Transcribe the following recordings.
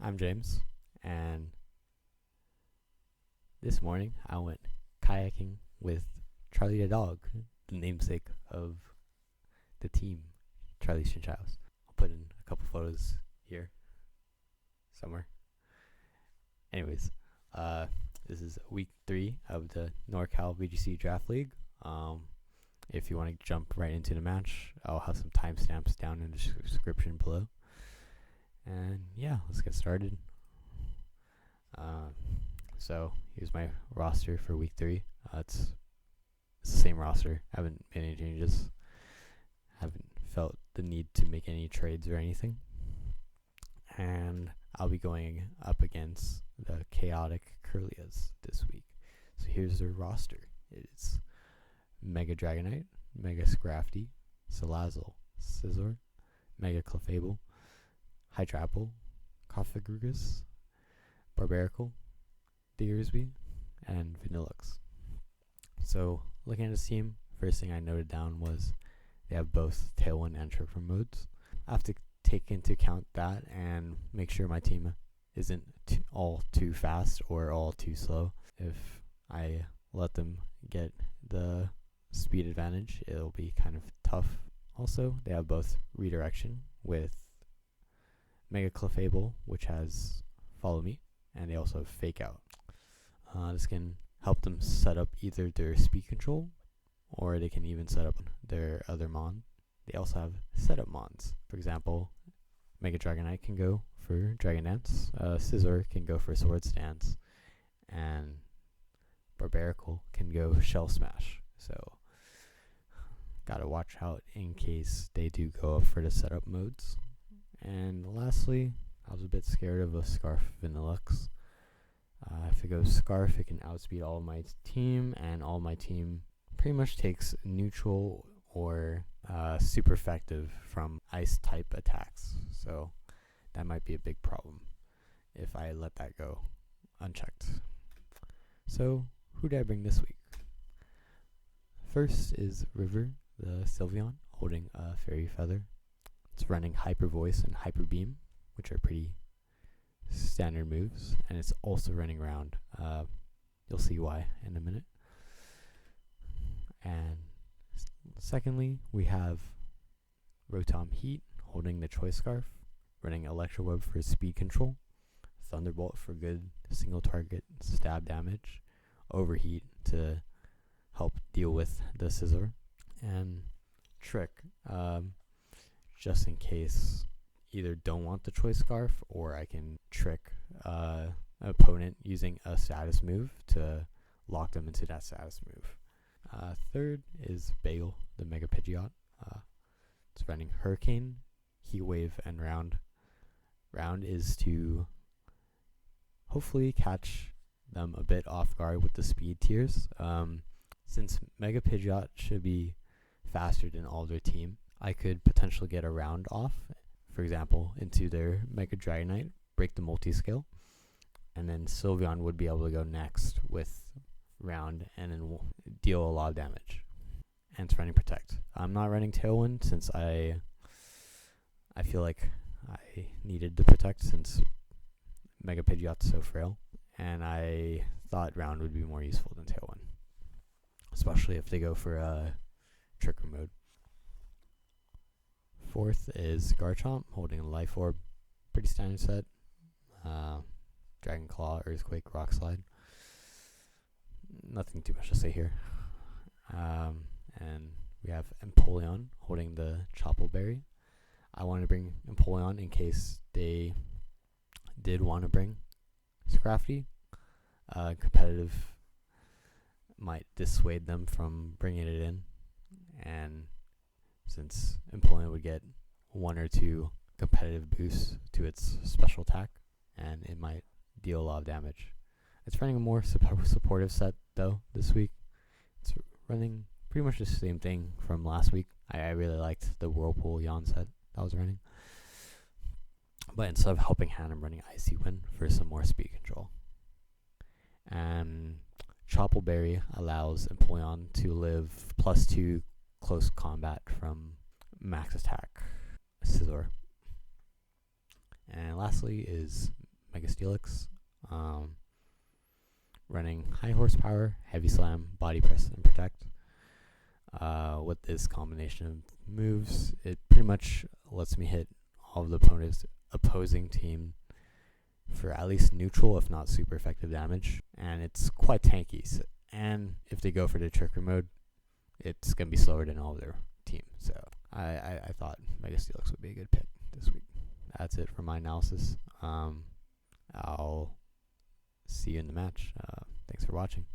I'm James, and this morning I went kayaking with Charlie the dog, the namesake of the team, Charlie's Chinchous. I'll put in a couple photos here somewhere. Anyways, this is week 3 of the NorCal VGC Draft League. If you want to jump right into the match, I'll have some timestamps down in the description below. And yeah, let's get started. So here's my roster for week 3. It's the same roster. Haven't made any changes. Haven't felt the need to make any trades or anything. And I'll be going up against the Chaotic Kirlias this week. So here's their roster. It's Mega Dragonite, Mega Scrafty, Salazzle, Scizor, Mega Clefable, Hydrapple, Cofagrugus, Barbaracle, Diggersby, and Vanillux. So looking at this team, first thing I noted down was they have both Tailwind and Trick Room modes. I have to take into account that and make sure my team isn't all too fast or all too slow. If I let them get the speed advantage, it'll be kind of tough. Also, they have both redirection with Mega Clefable, which has Follow Me, and they also have Fake Out. This can help them set up either their speed control, or they can even set up their other Mon. They also have setup Mons. For example, Mega Dragonite can go for Dragon Dance, Scizor can go for Swords Dance, and Barbaracle can go Shell Smash. So, gotta watch out in case they do go up for the setup modes. And lastly, I was a bit scared of a Scarf Vanillux. If it goes Scarf, it can outspeed all of my team, and all my team pretty much takes neutral or super effective from ice type attacks. So that might be a big problem if I let that go unchecked. So who did I bring this week? First is River, the Sylveon, holding a Fairy Feather. It's running Hyper Voice and Hyper Beam, which are pretty standard moves, and it's also running Round. You'll see why in a minute. And secondly, we have Rotom Heat holding the Choice Scarf, running Electro Web for speed control, Thunderbolt for good single target stab damage, Overheat to help deal with the Scizor, and Trick, just in case either don't want the Choice Scarf, or I can trick an opponent using a status move to lock them into that status move. Third is Bagel, the Mega Pidgeot. It's running Hurricane, Heat Wave, and Round. Round is to hopefully catch them a bit off guard with the speed tiers. Since Mega Pidgeot should be faster than all their team, I could potentially get a Round off, for example, into their Mega Dragonite, break the multi-skill, and then Sylveon would be able to go next with Round and then deal a lot of damage. And it's running Protect. I'm not running Tailwind since I feel like I needed the Protect since Mega Pidgeot's so frail, and I thought Round would be more useful than Tailwind, especially if they go for a Trick Room mode. Fourth is Garchomp holding a Life Orb, pretty standard set. Dragon Claw, Earthquake, Rock Slide. Nothing too much to say here. And we have Empoleon holding the Chople Berry. I wanted to bring Empoleon in case they did want to bring Scrafty. Competitive might dissuade them from bringing it in, and since Empoleon would get 1 or 2 competitive boosts to its special attack, and it might deal a lot of damage. It's running a more supportive set, though, this week. It's running pretty much the same thing from last week. I really liked the Whirlpool Yawn set that was running. But instead of Helping Hand, I'm running Icy Wind for some more speed control. And Chople Berry allows Empoleon to live +2 close combat from max attack Scizor. And lastly is Mega Steelix. Running high horsepower, heavy slam, body press, and protect. With this combination of moves, it pretty much lets me hit all of the opposing team for at least neutral, if not super effective damage. And it's quite tanky. And if they go for the trickery mode, it's going to be slower than all of their team. So I thought Mega Steelix would be a good pick this week. That's it for my analysis. I'll see you in the match. Thanks for watching.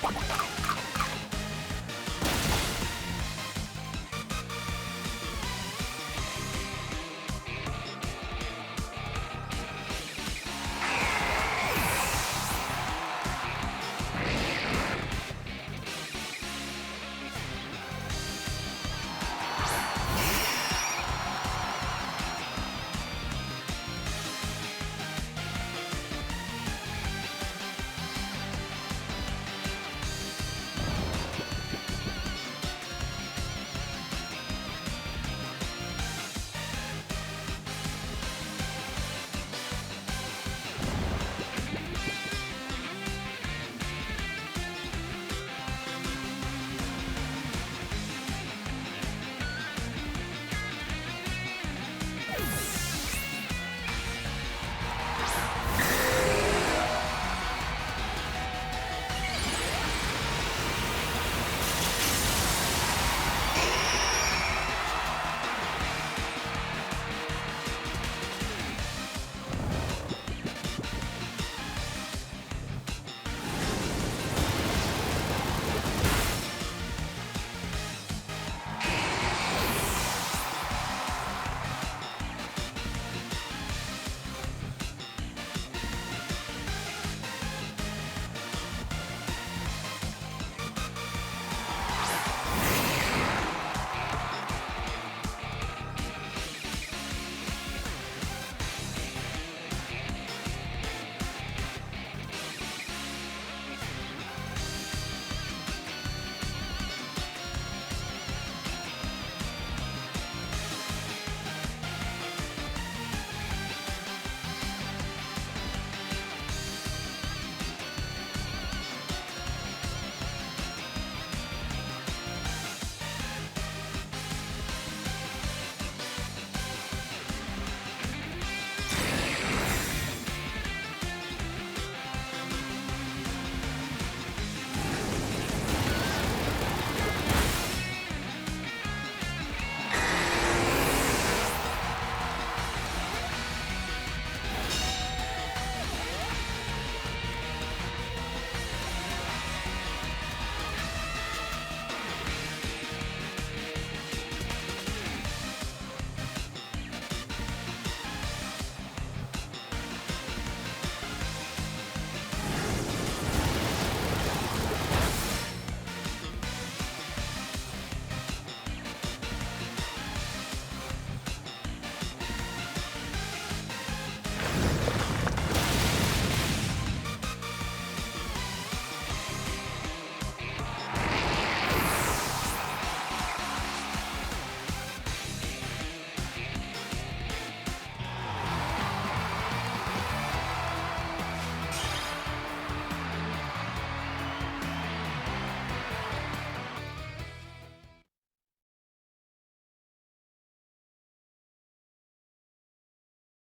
Bye.